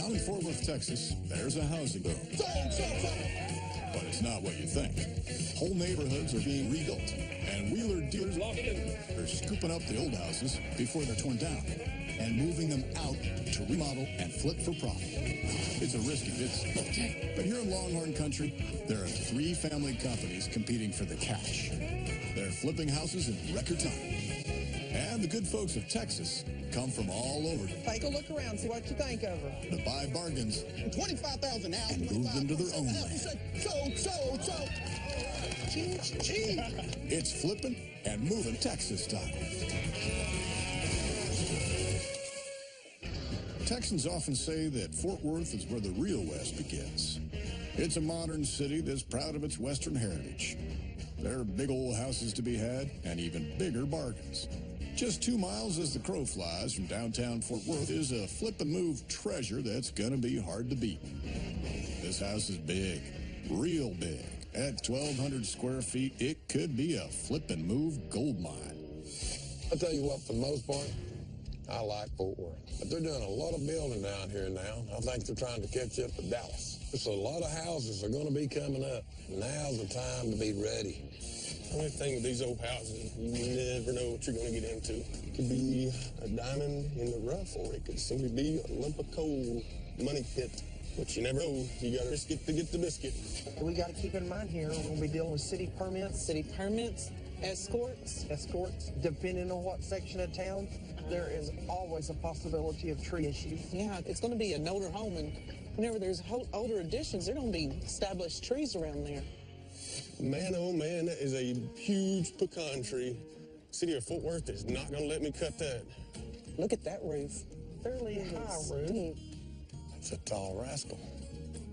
Down in Fort Worth, Texas, there's a housing boom. But it's not what you think. Whole neighborhoods are being rebuilt, and wheeler dealers are scooping up the old houses before they're torn down and moving them out to remodel and flip for profit. It's a risky business. But here in Longhorn Country, there are 3 family companies competing for the cash. They're flipping houses in record time. And the good folks of Texas come from all over. Take a look around, see what you think of her. To buy bargains. 25,000 now. And move them to their own land. It's flipping and moving Texas style. Texans often say that Fort Worth is where the real West begins. It's a modern city that's proud of its Western heritage. There are big old houses to be had and even bigger bargains. Just 2 miles as the crow flies from downtown Fort Worth is a flip and move treasure that's going to be hard to beat. This house is big, real big. At 1,200 square feet, it could be a flip and move gold mine. I'll tell you what, for the most part, I like Fort Worth. But they're doing a lot of building down here now. I think they're trying to catch up to Dallas. There's a lot of houses are going to be coming up. Now's the time to be ready. The only thing with these old houses, you never know what you're going to get into. It could be a diamond in the rough, or it could simply be a lump of coal money pit. But you never know. You got to risk it to get the biscuit. We got to keep in mind here, we're going to be dealing with city permits. City permits, escorts. Depending on what section of town, there is always a possibility of tree issues. Yeah, it's going to be an older home, and whenever there's older additions, there are going to be established trees around there. Man, oh man, that is a huge pecan tree. City of Fort Worth is not going to let me cut that. Look at that roof. Fairly high roof. It's a tall rascal.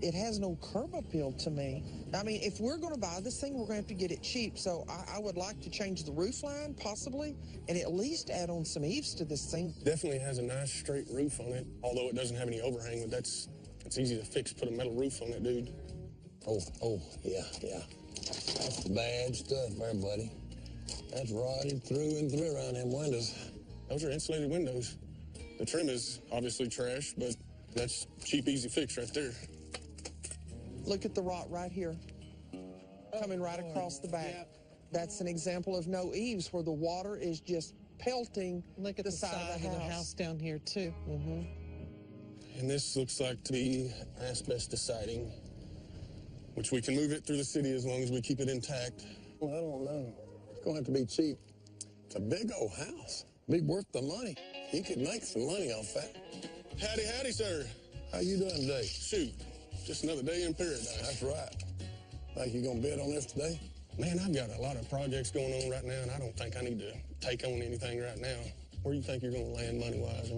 It has no curb appeal to me. I mean, if we're going to buy this thing, we're going to have to get it cheap. So I would like to change the roof line, possibly, and at least add on some eaves to this thing. Definitely has a nice straight roof on it, although it doesn't have any overhang, but it's easy to fix. Put a metal roof on it, dude. Oh, yeah. That's the bad stuff there, buddy. That's rotted through and through around them windows. Those are insulated windows. The trim is obviously trash, but that's cheap, easy fix right there. Look at the rot right here, coming right across the back. Yep. That's an example of no eaves, where the water is just pelting. Look at the side of the house down here, too. Mm-hmm. And this looks like to be asbestos siding, which we can move it through the city as long as we keep it intact. Well, I don't know. It's going to have to be cheap. It's a big old house. Be worth the money. You could make some money off that. Howdy, sir. How you doing today? Shoot, just another day in paradise. That's right. Think you going to bid on this today? Man, I've got a lot of projects going on right now, and I don't think I need to take on anything right now. Where do you think you're going to land money-wise?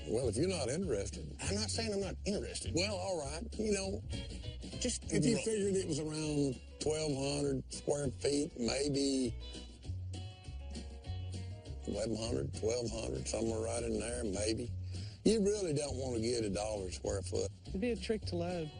Well, if you're not interested. I'm not saying I'm not interested. Well, all right. You know, just if you figured it was around 1,200 square feet, maybe 1,100, 1,200, somewhere right in there, maybe. You really don't want to get $1 a square foot. It'd be a trick to load.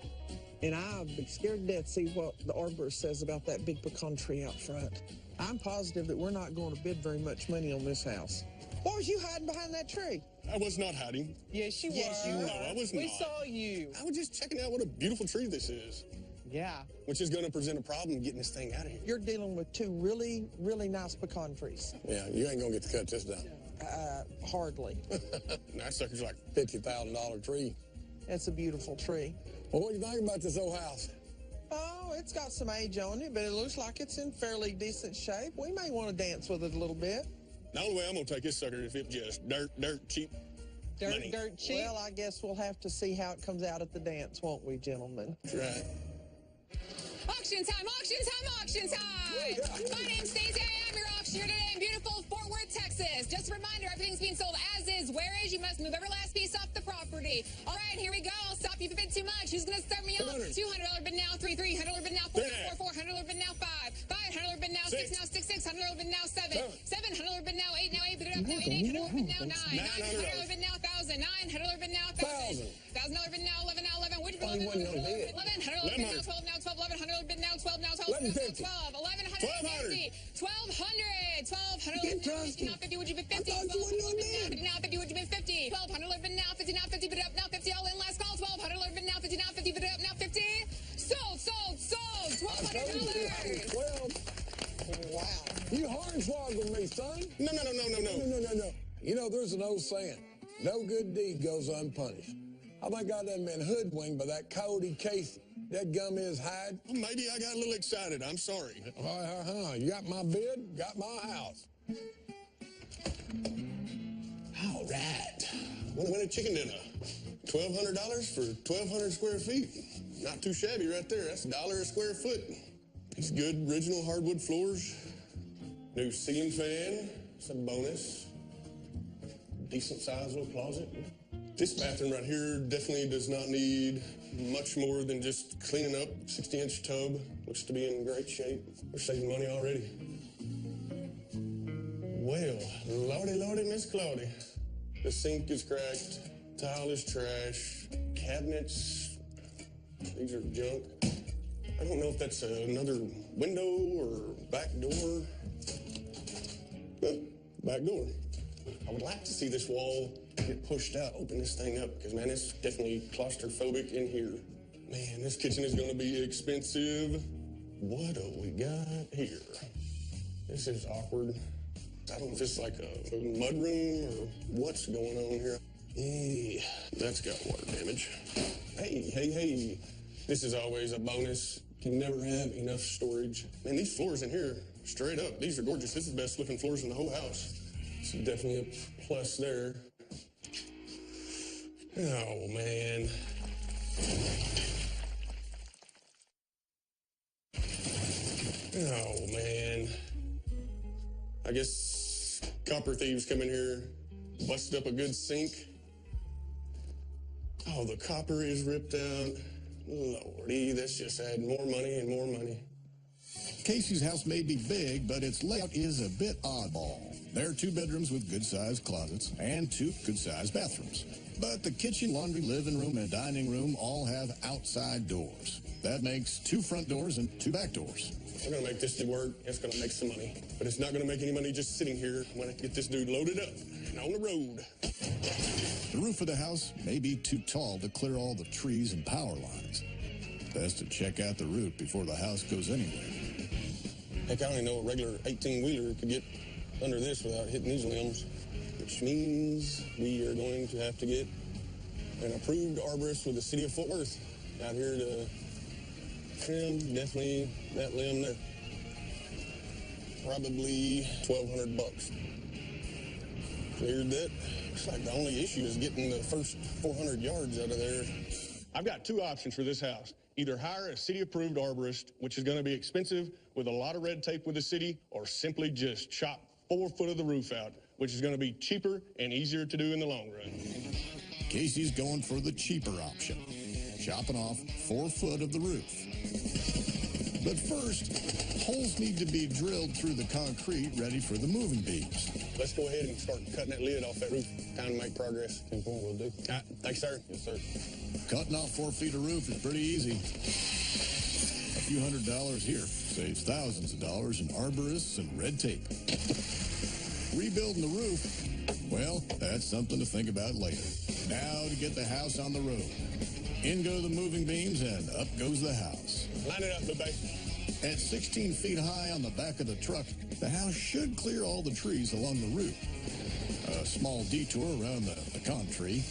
And I'd be scared to death to see what the arborist says about that big pecan tree out front. I'm positive that we're not going to bid very much money on this house. What was you hiding behind that tree? I was not hiding. Yes, you were. No, I was not. We saw you. I was just checking out what a beautiful tree this is. Yeah. Which is going to present a problem getting this thing out of here. You're dealing with 2 really, really nice pecan trees. Yeah, you ain't going to get to cut this down. Hardly. That sucker's like $50,000 tree. It's a beautiful tree. Well, what do you think about this old house? Oh, it's got some age on it, but it looks like it's in fairly decent shape. We may want to dance with it a little bit. The only way I'm going to take this sucker is if it's just dirt cheap money. Dirt cheap? Well, I guess we'll have to see how it comes out at the dance, won't we, gentlemen? That's right. Auction time, auction time, auction time! My name's Stacey. I am your auctioneer today in beautiful Fort Worth, Texas. Just a reminder, everything's being sold as is. Whereas you must move every last piece off the property. All right, here we go. I'll stop you if you bid too much. Who's going to start me off? $200 bid now, $300 bid now, $400 bid now, $500 bid now, $600 now, $600 bid now, $700 bid now, $800 now, $8 bid up now, $800 bid now, $900 bid now, $1,000, $900 bid now, $1,000, $1,000 bid now, $11 now, $11. What'd you bid now? $1,100 bid now, $12 now, $12, $1,100 bid now, $12 now, $12 now, $1,150, $1,200 bid now, $50. Would you bid 50? $1,200 bid now, $50. Would you bid 50? $1,200 bid now, $50 now, $50 bid up now, $50 all in. Last call, $1,200. there's an old saying, no good deed goes unpunished. I think I done been hoodwinked by that Cody Casey. That gum is hide. Well, maybe I got a little excited. I'm sorry. You got my bid, got my house. All right. Want to win a chicken dinner? $1,200 for 1,200 square feet. Not too shabby right there. That's $1 a square foot. These good original hardwood floors. New ceiling fan. It's a bonus. Decent sized little closet. This bathroom right here definitely does not need much more than just cleaning up. 60-inch tub. Looks to be in great shape. We're saving money already. Well, lordy, Miss Claudia. The sink is cracked. Tile is trash. Cabinets, these are junk. I don't know if that's another window or back door. Back door. I would like to see this wall get pushed out, open this thing up, because, man, it's definitely claustrophobic in here. Man, this kitchen is going to be expensive. What do we got here? This is awkward. I don't know if it's like a mud room or what's going on here. That's got water damage. Hey. This is always a bonus. Can never have enough storage. Man, these floors in here, straight up, these are gorgeous. This is the best looking floors in the whole house. It's definitely a plus there. Oh, man. Oh, man. I guess copper thieves come in here, busted up a good sink. Oh, the copper is ripped out. Lordy, that's just adding more money and more money. Casey's house may be big, but its layout is a bit oddball. There are 2 bedrooms with good-sized closets and 2 good-sized bathrooms. But the kitchen, laundry, living room, and dining room all have outside doors. That makes 2 front doors and 2 back doors. We're going to make this do work. It's going to make some money. But it's not going to make any money just sitting here. I'm going to get this dude loaded up and on the road. The roof of the house may be too tall to clear all the trees and power lines. Best to check out the route before the house goes anywhere. Heck, I don't even know a regular 18-wheeler could get under this without hitting these limbs. Which means we are going to have to get an approved arborist with the city of Fort Worth out here to trim definitely that limb there. Probably $1,200. Cleared that. Looks like the only issue is getting the first 400 yards out of there. I've got 2 options for this house. Either hire a city-approved arborist, which is going to be expensive with a lot of red tape with the city, or simply just chop 4 foot of the roof out, which is going to be cheaper and easier to do in the long run. Casey's going for the cheaper option, chopping off 4 foot of the roof. But first, holes need to be drilled through the concrete ready for the moving beams. Let's go ahead and start cutting that lid off that roof. Time to make progress. 10-4 will do. Thanks, sir. Yes, sir. Cutting off 4 feet of roof is pretty easy. A few $100s here saves thousands of dollars in arborists and red tape. Rebuilding the roof, well, that's something to think about later. Now to get the house on the road. In go the moving beams and up goes the house. Line it up, baby. At 16 feet high on the back of the truck, the house should clear all the trees along the route. A small detour around the pecan tree.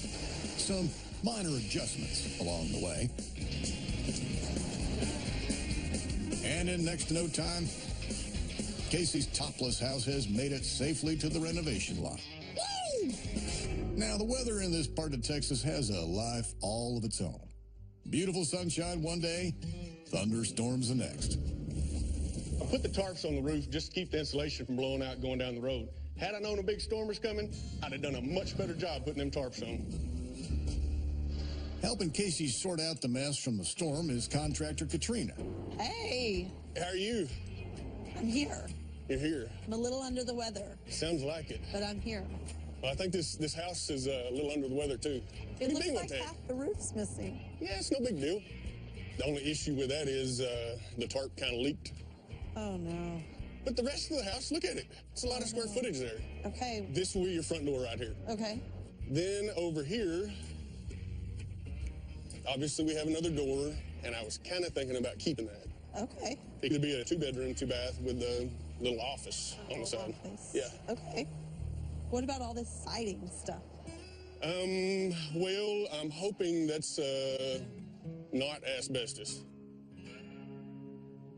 Some minor adjustments along the way. And in next to no time, Casey's topless house has made it safely to the renovation lot. Woo! Now, the weather in this part of Texas has a life all of its own. Beautiful sunshine one day, thunderstorms the next. I put the tarps on the roof just to keep the insulation from blowing out going down the road. Had I known a big storm was coming, I'd have done a much better job putting them tarps on. Helping Casey sort out the mess from the storm is contractor Katrina. Hey. How are you? I'm here. You're here. I'm a little under the weather. Sounds like it. But I'm here. Well, I think this house is a little under the weather, too. It looks like half the roof's missing. Yeah, it's no big deal. The only issue with that is the tarp kind of leaked. Oh, no. But the rest of the house, look at it. It's a lot of square footage there. Okay. This will be your front door right here. Okay. Then over here, obviously we have another door, and I was kind of thinking about keeping that. Okay. It could be a 2-bedroom, 2-bath with a little office on the side. Office. Yeah. Okay. What about all this siding stuff? Well, I'm hoping that's not asbestos.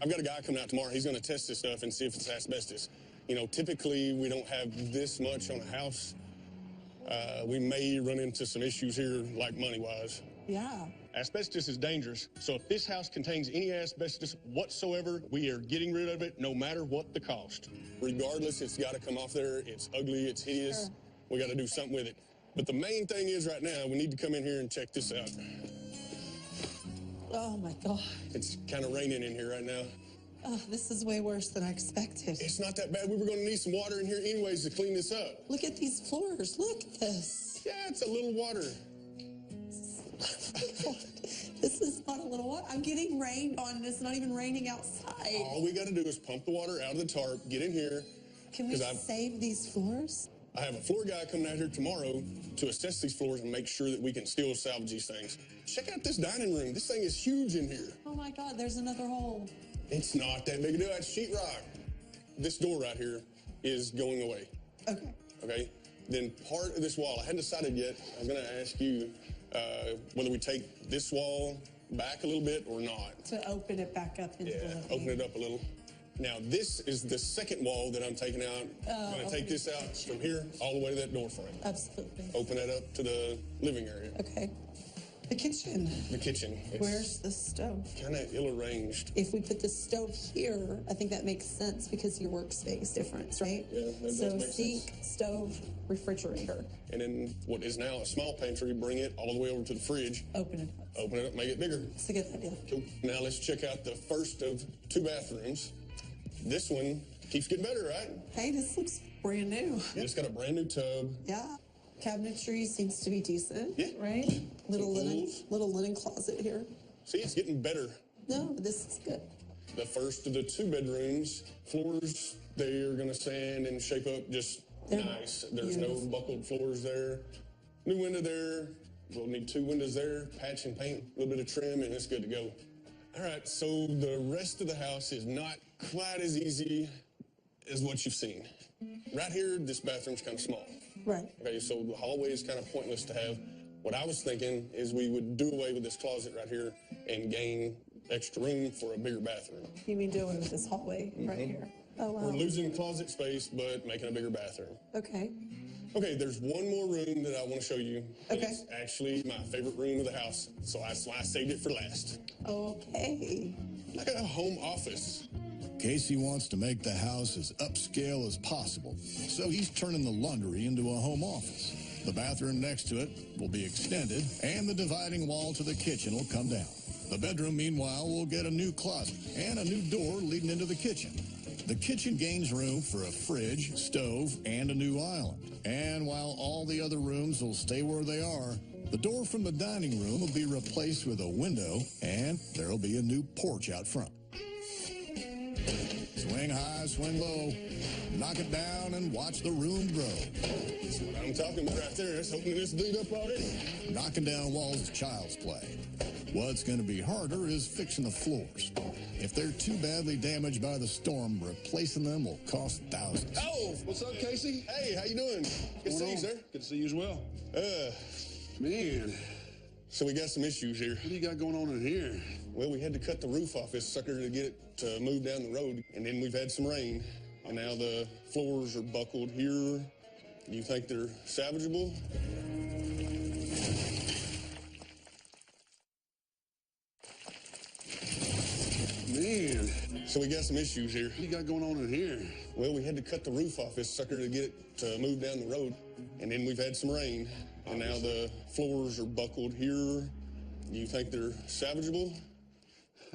I've got a guy coming out tomorrow. He's going to test this stuff and see if it's asbestos. You know, typically we don't have this much on a house. We may run into some issues here, like money-wise. Yeah. Asbestos is dangerous, so if this house contains any asbestos whatsoever, we are getting rid of it no matter what the cost. Regardless, it's got to come off there. It's ugly, it's hideous. Sure. We got to do something with it. But the main thing is right now, we need to come in here and check this out. Oh, my God. It's kind of raining in here right now. Oh, this is way worse than I expected. It's not that bad. We were going to need some water in here anyways to clean this up. Look at these floors. Look at this. Yeah, it's a little water. This is not a little water. I'm getting rained on. It's not even raining outside. All we got to do is pump the water out of the tarp, get in here. Can we save these floors? I have a floor guy coming out here tomorrow to assess these floors and make sure that we can still salvage these things. Check out this dining room. This thing is huge in here. Oh, my God. There's another hole. It's not that big a deal. That's sheetrock. This door right here is going away. Okay. Okay? Then part of this wall, I hadn't decided yet. I'm going to ask you whether we take this wall back a little bit or not. To open it back up into the living. Open it up a little. Now, this is the second wall that I'm taking out. I'm going to take this out from here all the way to that door frame. Absolutely. Open it up to the living area. Okay. The kitchen. The kitchen. Where's the stove? Kind of ill-arranged. If we put the stove here, I think that makes sense because your workspace difference, right? Yeah, that does so make sink, sense. stove, refrigerator. And then what is now a small pantry, bring it all the way over to the fridge. Open it up. Open it up, make it bigger. It's a good idea. Cool. Now let's check out the first of two bathrooms. This one keeps getting better, right? Hey, this looks brand new. Yeah, it's got a brand new tub. Yeah. Cabinetry seems to be decent. Yeah. Right? Little linen closet here. See, it's getting better. No, this is good. The first of the two bedrooms, floors, they are going to sand and shape up just nice. There's no buckled floors there. New window there. We'll need two windows there, patch and paint, a little bit of trim, and it's good to go. All right, so the rest of the house is not quite as easy as what you've seen. Right here, this bathroom's kind of small. Right. Okay, so the hallway is kind of pointless to have. What I was thinking is we would do away with this closet right here and gain extra room for a bigger bathroom. You mean do away with this hallway right here? Oh, wow. We're losing closet space, but making a bigger bathroom. Okay. Okay, there's one more room that I want to show you. Okay. It's actually my favorite room of the house, so I saved it for last. Okay. Like a home office. Casey wants to make the house as upscale as possible, so he's turning the laundry into a home office. The bathroom next to it will be extended, and the dividing wall to the kitchen will come down. The bedroom, meanwhile, will get a new closet and a new door leading into the kitchen. The kitchen gains room for a fridge, stove, and a new island. And while all the other rooms will stay where they are, the door from the dining room will be replaced with a window, and there'll be a new porch out front. Swing high, swing low, knock it down, and watch the room grow. That's what I'm talking about right there. It's opening this dude up already. Knocking down walls is child's play. What's going to be harder is fixing the floors. If they're too badly damaged by the storm, replacing them will cost thousands. Oh, what's up, Casey? Hey, how you doing? Good to see you, sir. Good to see you as well. Man, So we got some issues here. what do you got going on in here? Well, we had to cut the roof off this sucker to get it to move down the road, and then we've had some rain, and now the floors are buckled here. Do you think they're salvageable? Man, So we got some issues here. what do you got going on in here? Well, we had to cut the roof off this sucker to get it to move down the road, and then we've had some rain, and now the floors are buckled here. Do you think they're salvageable?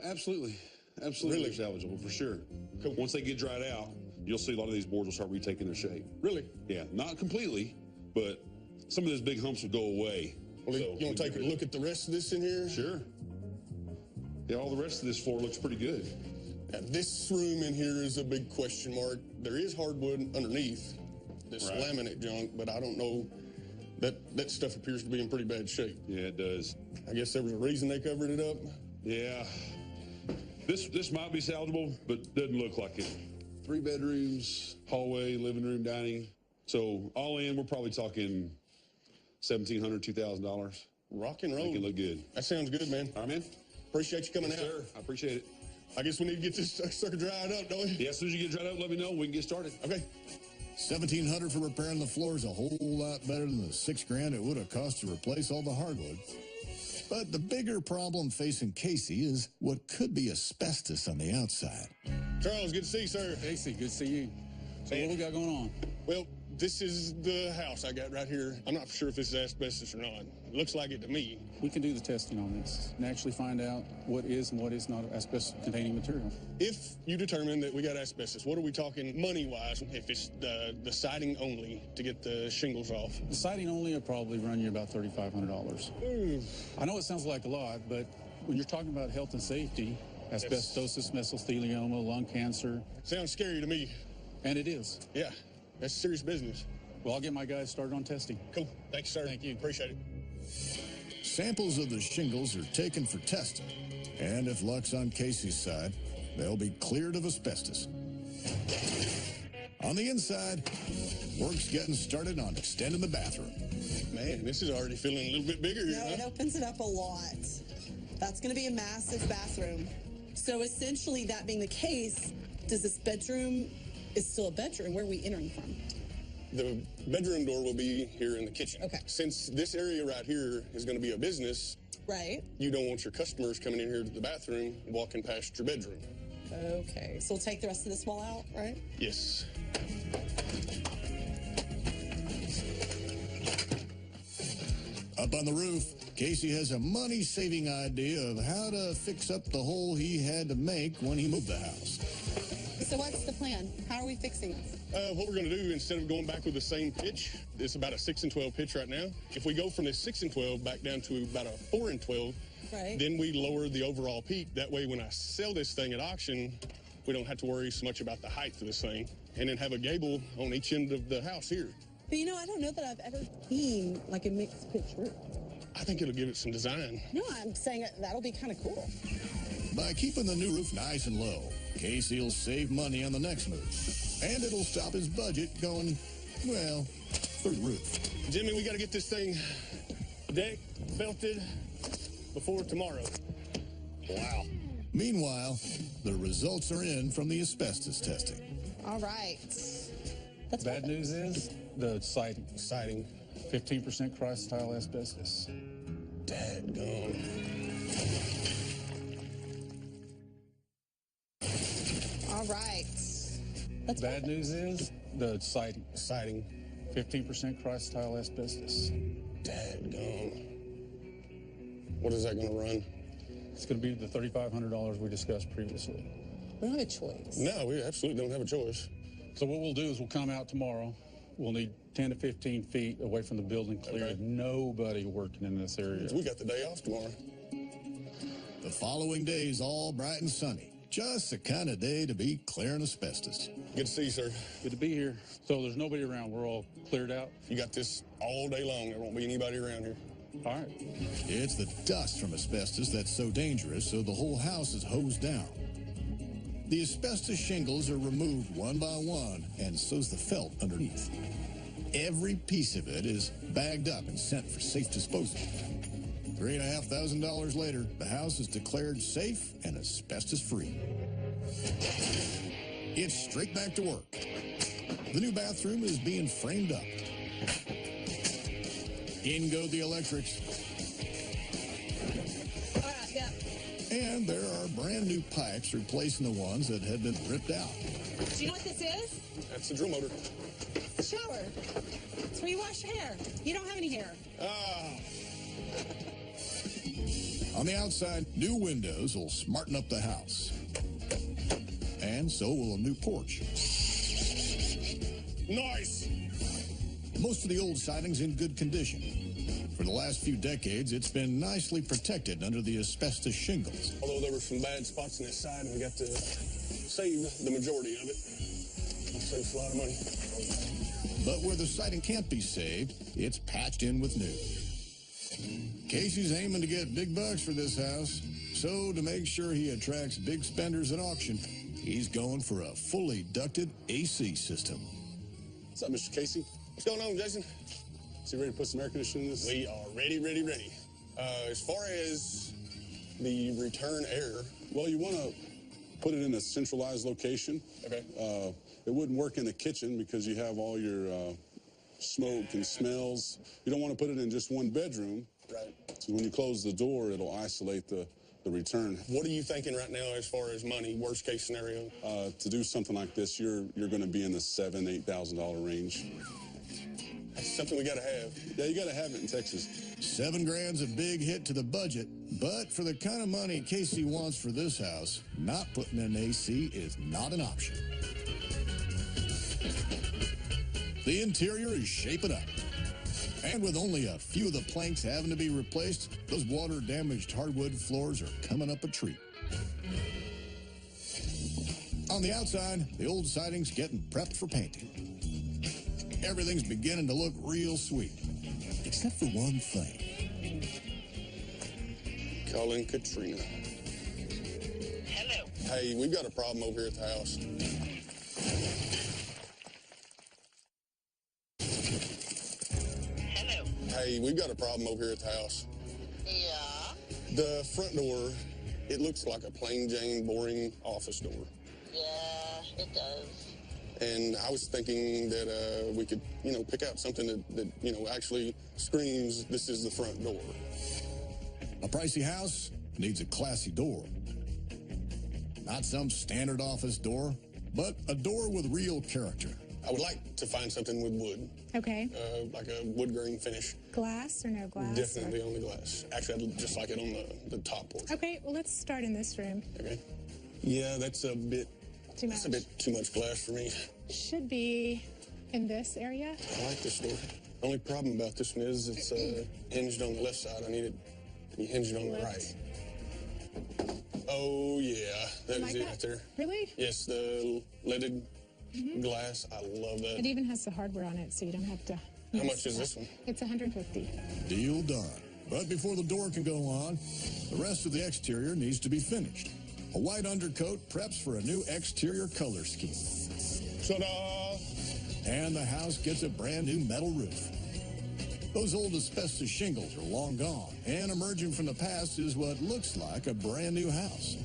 Absolutely. Absolutely Really? salvageable, for sure. Cool. Once they get dried out, you'll see a lot of these boards will start retaking their shape. Really? Yeah, not completely, but some of those big humps will go away. Well, So you want to take a look at the rest of this in here? Sure. Yeah, all the rest of this floor looks pretty good. Now, this room in here is a big question mark. There is hardwood underneath this Right. laminate junk, but I don't know. That stuff appears to be in pretty bad shape. Yeah, it does. I guess there was a reason they covered it up. Yeah. This might be salvageable, but doesn't look like it. 3 bedrooms, hallway, living room, dining. So all in, we're probably talking $1,700, $2,000. Rock and roll. Make it look good. That sounds good, man. All right, man. Appreciate you coming out. Sir, I appreciate it. I guess we need to get this sucker dried up, don't we? Yeah, as soon as you get dried up, let me know. We can get started. Okay. $1,700 for repairing the floor is a whole lot better than the $6,000 it would have cost to replace all the hardwood. But the bigger problem facing Casey is what could be asbestos on the outside. Charles, good to see you, sir. Casey, good to see you. So what we got going on? Well, this is the house I got right here. I'm not sure if this is asbestos or not. It looks like it to me. We can do the testing on this and actually find out what is and what is not asbestos-containing material. If you determine that we got asbestos, what are we talking money-wise if it's the siding only to get the shingles off? The siding only will probably run you about $3,500. I know it sounds like a lot, but when you're talking about health and safety, asbestosis, mesothelioma, lung cancer. Sounds scary to me. And it is. Yeah, that's serious business. Well, I'll get my guys started on testing. Cool. Thank you, sir. Thank you. Appreciate it. Samples of the shingles are taken for testing, and if luck's on Casey's side, they'll be cleared of asbestos. On the inside, work's getting started on extending the bathroom. Man, this is already feeling a little bit bigger here, No, huh? it opens it up a lot. That's going to be a massive bathroom. So essentially, that being the case, does this bedroom is still a bedroom? Where are we entering from? The bedroom door will be here in the kitchen. Okay. Since this area right here is going to be a business, Right. you don't want your customers coming in here to the bathroom walking past your bedroom. Okay. So we'll take the rest of this wall out, right? Yes. Up on the roof, Casey has a money-saving idea of how to fix up the hole he had to make when he moved the house. So what's the plan? How are we fixing this? What we're going to do, instead of going back with the same pitch, it's about a 6 and 12 pitch right now. If we go from this 6 and 12 back down to about a 4 and 12, Right. then we lower the overall peak. That way, when I sell this thing at auction, we don't have to worry so much about the height of this thing. And then have a gable on each end of the house here. But you know, I don't know that I've ever seen like a mixed pitch roof. I think it'll give it some design. No, I'm saying that'll be kind of cool. By keeping the new roof nice and low, Casey will save money on the next move. And it'll stop his budget going, well, through the roof. Jimmy, we got to get this thing decked, felted before tomorrow. Wow. Meanwhile, the results are in from the asbestos testing. All right. That's Bad news is the siding. Siding. 15% cross-tile asbestos. Dadgone. all right. That's Bad perfect. news is the siding. Siding. 15% cross-tile asbestos. Dadgone. What is that going to run? It's going to be the $3,500 we discussed previously. We don't have a choice. No, we absolutely don't have a choice. So what we'll do is we'll come out tomorrow. We'll need 10 to 15 feet away from the building clear. Okay. Nobody working in this area. We got the day off tomorrow. The following day is all bright and sunny. Just the kind of day to be clearing asbestos. Good to see you, sir. Good to be here. So there's nobody around. We're all cleared out. You got this all day long. There won't be anybody around here. All right. It's the dust from asbestos that's so dangerous, so the whole house is hosed down. The asbestos shingles are removed one by one, and so's the felt underneath. Every piece of it is bagged up and sent for safe disposal. $3,500 later, the house is declared safe and asbestos-free. It's straight back to work. The new bathroom is being framed up. In go the electrics. All right, yeah. And there are brand new pipes replacing the ones that had been ripped out. Do you know what this is? That's the drill motor. The shower. It's where you wash your hair. You don't have any hair. On the outside, new windows will smarten up the house. And so will a new porch. Nice. Most of the old siding's in good condition. For the last few decades, it's been nicely protected under the asbestos shingles. Although there were some bad spots on this side, and we got to save the majority of it. Saves a lot of money. But where the siding can't be saved, it's patched in with new. Casey's aiming to get big bucks for this house. So to make sure he attracts big spenders at auction, he's going for a fully ducted AC system. What's up, Mr. Casey? What's going on, Jason? So you ready to put some air conditioning in this? We are ready. As far as the return air, Well, you want to put it in a centralized location. okay. It wouldn't work in the kitchen because you have all your smoke and smells. You don't want to put it in just one bedroom. Right. So when you close the door, it'll isolate the return. What are you thinking right now as far as money, worst case scenario? To do something like this, you're going to be in the $7,000–8,000 range. That's something we got to have. Yeah, you got to have it in Texas. $7,000's a big hit to the budget, but for the kind of money Casey wants for this house, not putting in AC is not an option. The interior is shaping up. And with only a few of the planks having to be replaced, those water-damaged hardwood floors are coming up a treat. On the outside, the old siding's getting prepped for painting. Everything's beginning to look real sweet, except for one thing. Calling Katrina. Hello. Hey, we've got a problem over here at the house. Hello. Hey, we've got a problem over here at the house. Yeah. The front door, it looks like a plain Jane, boring office door. Yeah, it does. And I was thinking that we could, pick out something that actually screams, this is the front door. A pricey house needs a classy door. Not some standard office door, but a door with real character. I would like to find something with wood, Okay. like a wood grain finish. Glass or no glass? Definitely on the glass. Actually, I'd just like it on the top portion. Okay, well, let's start in this room. Okay. Yeah, that's a bit Too much. That's a bit too much glass for me. Should be in this area. I like this door. Only problem about this one is it's hinged on the left side. I need it to be hinged on the right. Oh, yeah. That is it right there. Really? Yes, the leaded glass. I love that. It even has the hardware on it, so you don't have to. How much is this one? It's $150. Deal done. But before the door can go on, the rest of the exterior needs to be finished. A white undercoat preps for a new exterior color scheme. Ta-da! And the house gets a brand new metal roof. Those old asbestos shingles are long gone, and emerging from the past is what looks like a brand new house.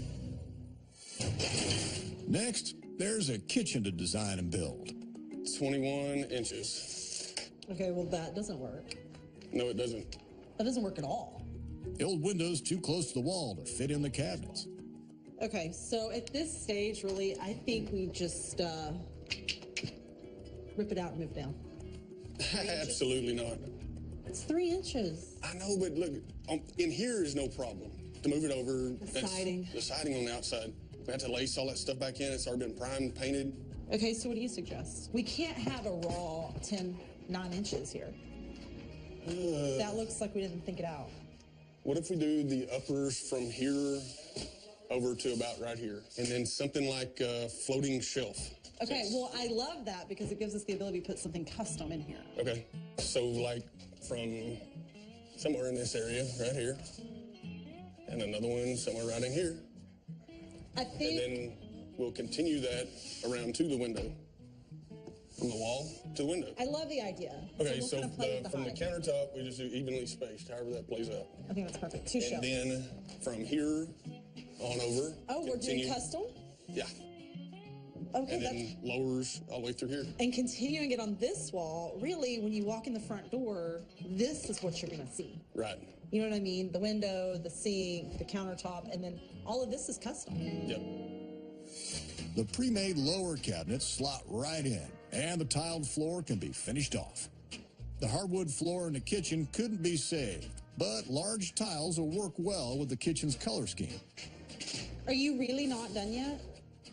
Next, there's a kitchen to design and build. 21 inches. Okay, well, that doesn't work. No, it doesn't. That doesn't work at all. The old window's too close to the wall to fit in the cabinets. Okay, so at this stage, really, I think we just rip it out and move it down. Absolutely not. It's 3 inches. I know, but look, in here is no problem. To move it over, The siding. The siding on the outside. We have to lace all that stuff back in. It's already been primed, painted. Okay, so what do you suggest? We can't have a raw 9 inches here. That looks like we didn't think it out. What if we do the uppers from here over to about right here? And then something like a floating shelf. Okay, well, I love that because it gives us the ability to put something custom in here. Okay, so like from somewhere in this area, right here, and another one somewhere right in here. I think. And then we'll continue that around to the window. From the wall to the window. I love the idea. Okay, we'll so kind of play with the from the height. countertop, we just do evenly spaced, however that plays out. I think that's perfect. 2 And shelves. then from here on over. Oh, we're doing continue- custom? Yeah. Okay, And that's. then lowers all the way through here. And continuing it on this wall, really, when you walk in the front door, this is what you're going to see. Right. You know what I mean? The window, the sink, the countertop, and then all of this is custom. Yep. The pre-made lower cabinets slot right in, and the tiled floor can be finished off. The hardwood floor in the kitchen couldn't be saved, but large tiles will work well with the kitchen's color scheme. Are you really not done yet?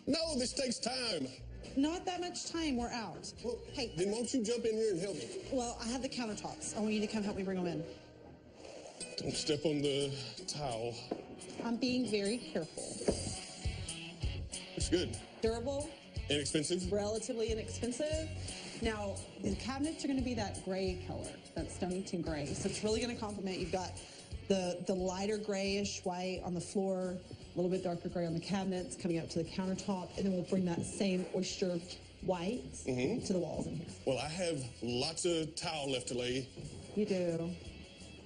No, this takes time. Not that much time. We're out. Well, Hey, then won't you jump in here and help me? well, I have the countertops. I want you to come help me bring them in. Don't step on the towel. I'm being very careful. It's good. Durable, Inexpensive. relatively inexpensive. Now, the cabinets are going to be that gray color, that Stonington gray. So it's really going to complement. You've got the lighter grayish white on the floor, a little bit darker gray on the cabinets, coming up to the countertop, and then we'll bring that same oyster white to the walls in here. Well, I have lots of tile left to lay. You do.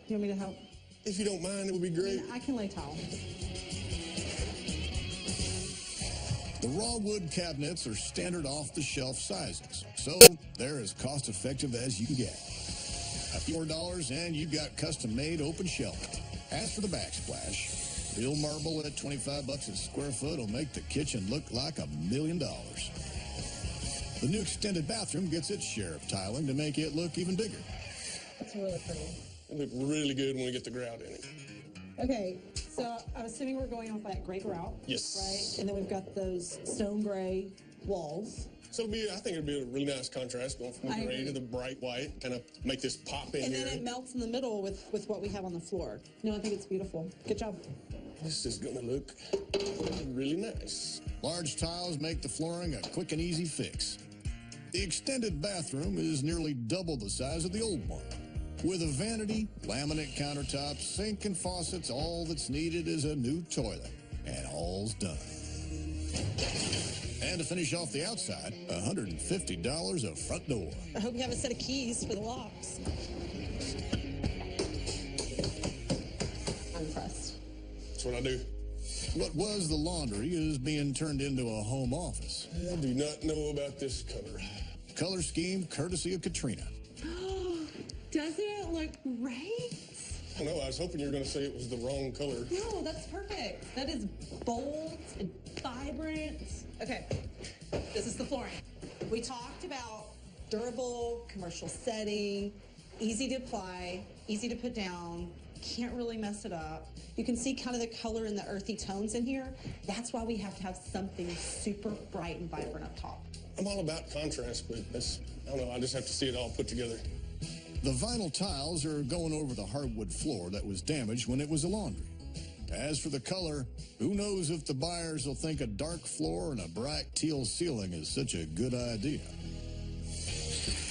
You want me to help? If you don't mind, it would be great. I can lay tile. The raw wood cabinets are standard off-the-shelf sizes, so they're as cost-effective as you can get. A few more dollars and you've got custom-made open shelving. As for the backsplash, real marble at $25 a square foot will make the kitchen look like $1 million. The new extended bathroom gets its share of tiling to make it look even bigger. It's really pretty. It look really good when we get the grout in it. Okay, so I'm assuming we're going off that gray grout. Yes. Right? And then we've got those stone gray walls. So I think it'd be a really nice contrast going from the gray to the bright white, kind of make this pop in and here. And then it melts in the middle with what we have on the floor. No, I think it's beautiful. Good job. This is gonna look really nice. Large tiles make the flooring a quick and easy fix. The extended bathroom is nearly double the size of the old one. With a vanity, laminate countertops, sink and faucets, all that's needed is a new toilet, and all's done. And to finish off the outside, $150 a front door. I hope you have a set of keys for the locks. I'm impressed. That's what I do. What was the laundry is being turned into a home office. I do not know about this color. Color scheme courtesy of Katrina. Doesn't it look great? I know, I was hoping you were going to say it was the wrong color. No, that's perfect. That is bold and vibrant. Okay, this is the flooring. We talked about durable, commercial setting, easy to apply, easy to put down, can't really mess it up. You can see kind of the color and the earthy tones in here. That's why we have to have something super bright and vibrant up top. I'm all about contrast, but I don't know, I just have to see it all put together. The vinyl tiles are going over the hardwood floor that was damaged when it was a laundry. As for the color, who knows if the buyers will think a dark floor and a bright teal ceiling is such a good idea.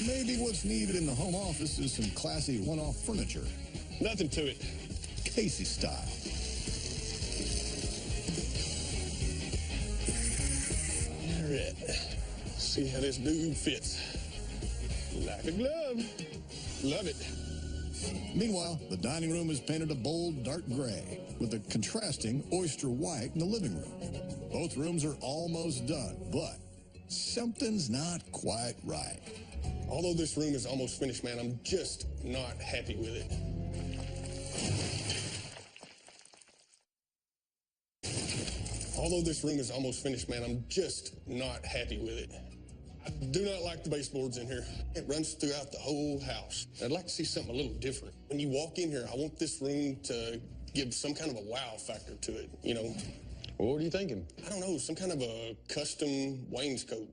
Maybe what's needed in the home office is some classy one-off furniture. Nothing to it. Casey style. All right. See how this dude fits. Like a glove. Love it. Meanwhile, the dining room is painted a bold dark gray with a contrasting oyster white in the living room. Both rooms are almost done, but something's not quite right. Although this room is almost finished, man, I'm just not happy with it. Although this room is almost finished, man, I'm just not happy with it. I do not like the baseboards in here. It runs throughout the whole house. I'd like to see something a little different. When you walk in here, I want this room to give some kind of a wow factor to it, you know. Well, what are you thinking? I don't know, some kind of a custom wainscot.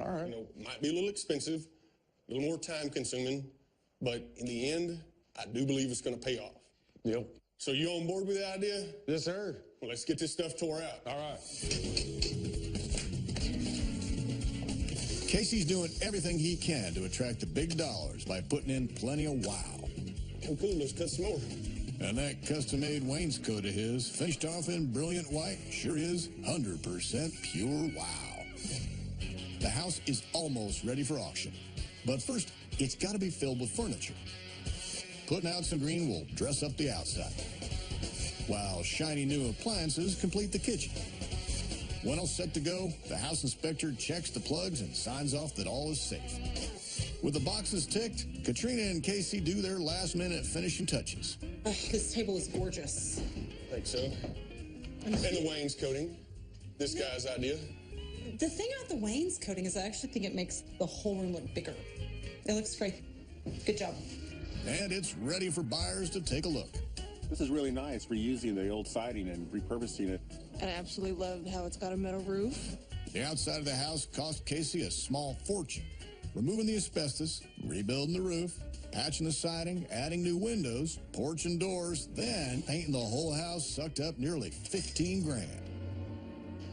All right. You know, might be a little expensive, a little more time consuming, but in the end, I do believe it's going to pay off. Yep. So you on board with the idea? Yes, sir. Well, let's get this stuff tore out. All right. Casey's doing everything he can to attract the big dollars by putting in plenty of wow. Oh, cool, let's cut some more. And that custom-made wainscot of his, finished off in brilliant white, sure is 100% pure wow. The house is almost ready for auction. But first, it's got to be filled with furniture. Putting out some green will dress up the outside, while shiny new appliances complete the kitchen. When all set to go, the house inspector checks the plugs and signs off that all is safe. With the boxes ticked, Katrina and Casey do their last-minute finishing touches. Oh, this table is gorgeous. I think so. And the wainscoting, this guy's idea. The thing about the wainscoting is I actually think it makes the whole room look bigger. It looks great. Good job. And it's ready for buyers to take a look. This is really nice, reusing the old siding and repurposing it. And I absolutely loved how it's got a metal roof. The outside of the house cost Casey a small fortune. Removing the asbestos, rebuilding the roof, patching the siding, adding new windows, porch and doors, then painting the whole house sucked up nearly 15 grand.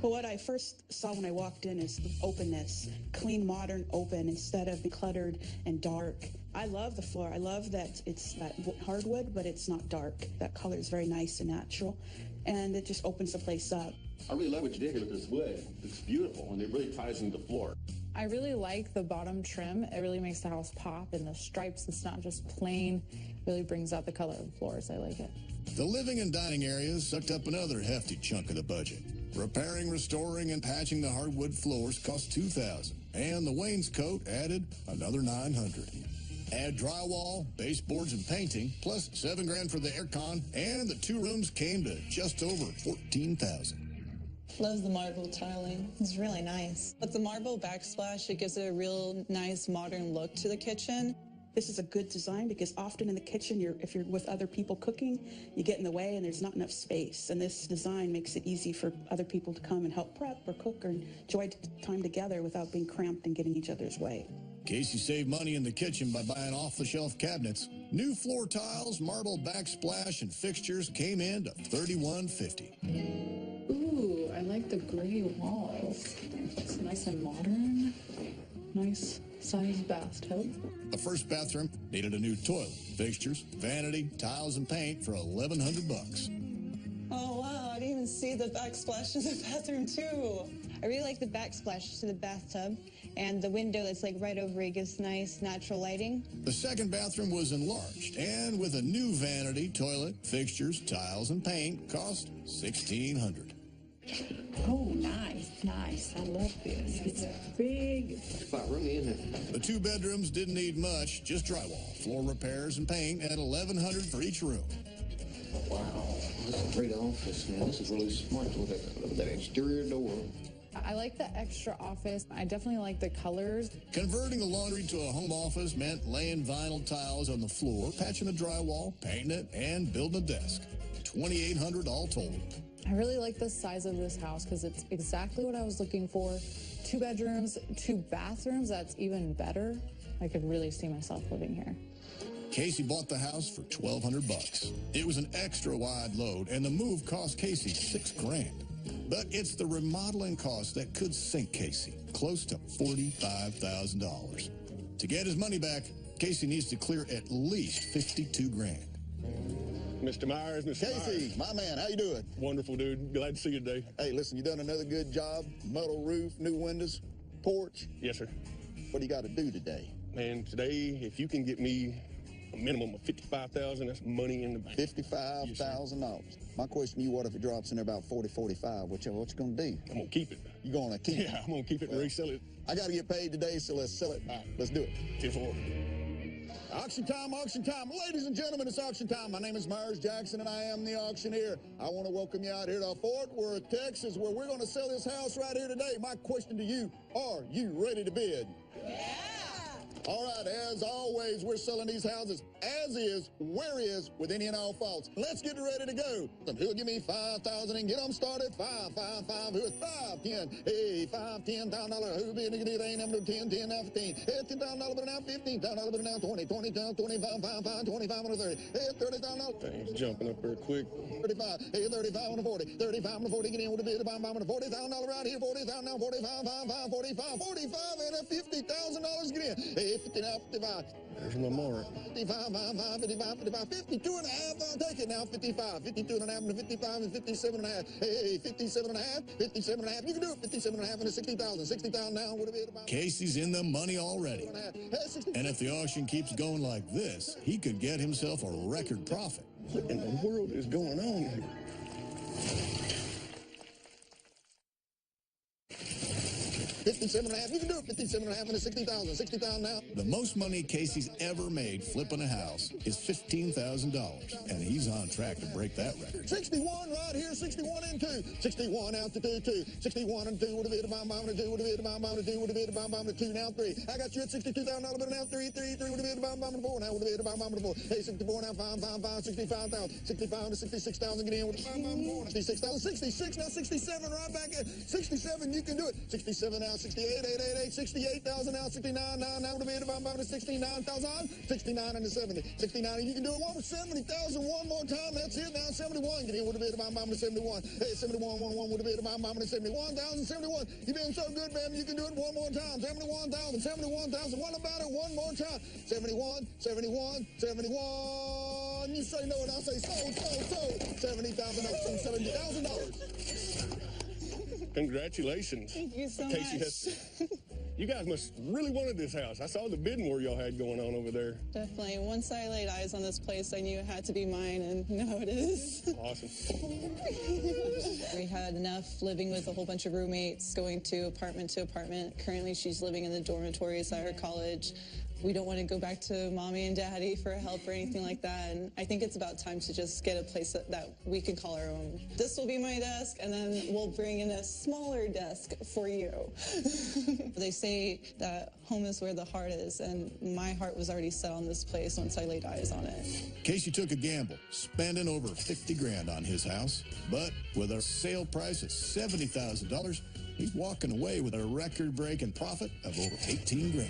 Well, what I first saw when I walked in is the openness. Clean, modern, open, instead of cluttered and dark. I love the floor. I love that it's that hardwood, but it's not dark. That color is very nice and natural, and it just opens the place up. I really love what you did here with this wood. It's beautiful, and it really ties into the floor. I really like the bottom trim. It really makes the house pop, and the stripes, it's not just plain. Really brings out the color of the floors. I like it. The living and dining areas sucked up another hefty chunk of the budget. Repairing, restoring, and patching the hardwood floors cost $2,000, and the wainscot added another $900. Add drywall, baseboards, and painting, plus $7,000 for the aircon, and the 2 rooms came to just over $14,000. Love the marble tiling. It's really nice. But the marble backsplash, it gives it a real nice modern look to the kitchen. This is a good design because often in the kitchen, if you're with other people cooking, you get in the way and there's not enough space. And this design makes it easy for other people to come and help prep or cook or enjoy time together without being cramped and getting each other's way. Casey saved money in the kitchen by buying off-the-shelf cabinets. New floor tiles, marble backsplash, and fixtures came in to $31.50. Ooh, I like the gray walls. It's nice and modern. Nice size bathtub. The first bathroom needed a new toilet, fixtures, vanity, tiles, and paint for $1,100. Oh, wow, I didn't even see the backsplash in the bathroom, too. I really like the backsplash to the bathtub, and the window that's like right over it gives nice natural lighting. The second bathroom was enlarged, and with a new vanity, toilet, fixtures, tiles, and paint, cost $1,600. Oh, nice. I love this. It's big. It's quite roomy, isn't it? The 2 bedrooms didn't need much, just drywall, floor repairs, and paint at $1,100 for each room. Wow, this is a great office, man. This is really smart. Look at that exterior door. I like the extra office. I definitely like the colors. Converting the laundry to a home office meant laying vinyl tiles on the floor, patching the drywall, painting it, and building a desk. $2,800 all told. I really like the size of this house because it's exactly what I was looking for. 2 bedrooms, 2 bathrooms. That's even better. I could really see myself living here. Casey bought the house for $1,200. It was an extra wide load, and the move cost Casey $6,000. But it's the remodeling cost that could sink Casey, close to $45,000. To get his money back, Casey needs to clear at least $52,000. Mr. Myers, Mr. Casey, my man, how you doing? Wonderful, dude. Glad to see you today. Hey, listen, you done another good job. Metal roof, new windows, porch. Yes, sir. What do you got to do today? Man, today, if you can get me a minimum of $55,000, that's money in the bank. $55,000. My question to you, what if it drops in there about 40, 45? What you going to do? I'm going to keep it. You going to keep it? Yeah, I'm going to keep it and resell it. I got to get paid today, so let's sell it. All right, let's do it. 10-4. Auction time, auction time. Ladies and gentlemen, it's auction time. My name is Myers Jackson, and I am the auctioneer. I want to welcome you out here to Fort Worth, Texas, where we're going to sell this house right here today. My question to you, are you ready to bid? Yeah! All right, as always, we're selling these houses as is, where is, with any and all faults. Let's get ready to go. Who'll give me $5,000 and get them started? 5, 5, 5. Who is 5, 10? Hey, 5, $10,000. Who'll be in the ain't number 10, 10, now 15. Hey, $10,000 but now 15. $10,000 but now 20, 20, 25, 5, 5, 25 on 30. Hey, $30,000. Things jumping up there quick. 35. Hey, 35 on 40. 35 on 40. Get in with a bid. $40,000 right here. 40,000 now. 45, 5, 5, 45. 45 and a $50,000. Get in. Hey, 50 now. 55. There's my mark. 55, 55, 55, 55, 52 and a half. I'll take it now. 55, 52 and a half, and 55 and 57 and a half. Hey, 57 and a half, 57 and a half. You can do it. 57 and a half and a 60,000. 60,000 now would have been about. Casey's in the money already. And if the auction keeps going like this, he could get himself a record profit. What in the world is going on here? 57 and a half. You can do it. 57 and a half and a 60,000. 60,000 now. The most money Casey's ever made flipping a house is $15,000, and he's on track to break that record. 61 right here. 61 and 2. 61 out to 2, 2. 61 and 2 would have been about bomb to 2. Would have been about bomb to 2. Would have been about bomb to 2. Now 3. I got you at $62,000, but now 3, 3, 3 would have been about bomb to 4. Now would have been about bomb to 4. Hey, 64 now 5, 5, 5, 65,000. 65 to 66,000. Get in with 5, 5, 4. 66,000. 66 now 67 right back at 67. You can do it. 67 now 68, 888, 68,000 now 69 now would have been about to 69,000. 69 and 70. 69. You can do it one with 70,000 one more time. That's it. Now 71. Get in would have been about to 71. Hey, 71, 1 would have been about to 71,000. 71. You've been so good, man. You can do it one more time. 71,000. 71,000. What about it one more time? 71, 71, 71. You say no, and I'll say sold. $70,000. $70,000. Congratulations. Thank you so Casey much. You guys must really wanted this house. I saw the bidding war y'all had going on over there. Definitely. Once I laid eyes on this place, I knew it had to be mine, and now it is. Awesome. We had enough living with a whole bunch of roommates, going to apartment. Currently, she's living in the dormitories at her college. We don't want to go back to mommy and daddy for help or anything like that. And I think it's about time to just get a place that we can call our own. This will be my desk, and then we'll bring in a smaller desk for you. They say that home is where the heart is, and my heart was already set on this place once I laid eyes on it. Casey took a gamble, spending over 50 grand on his house. But with a sale price of $70,000, he's walking away with a record-breaking profit of over 18 grand.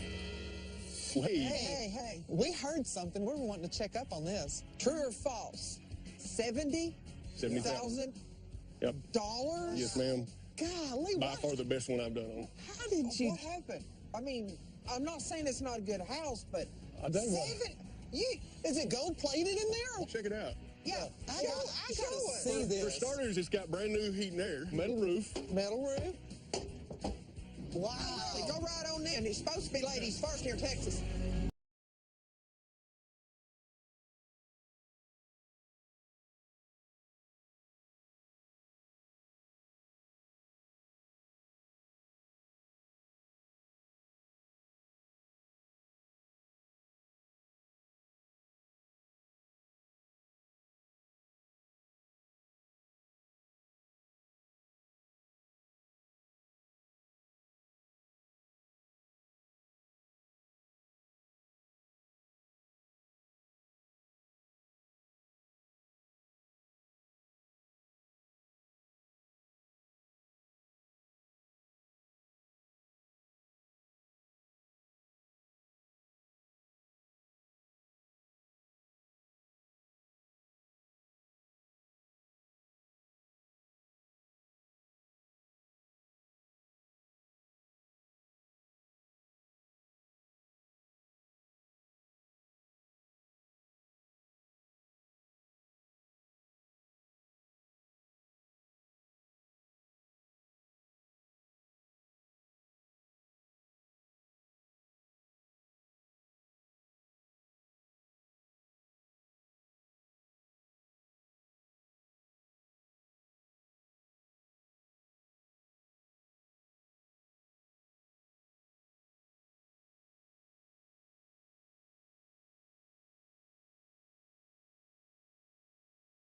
Hey, we heard something. We're wanting to check up on this. True or false? $70,000? Yep. Yes, ma'am. Golly, by far the best one I've done on. How did you? What happened? I mean, I'm not saying it's not a good house, but is it gold plated in there? Check it out. Yeah, I gotta see this. For starters, it's got brand new heat and air, metal roof. Metal roof. Wow. Go right on in. It's supposed to be ladies first here in Texas.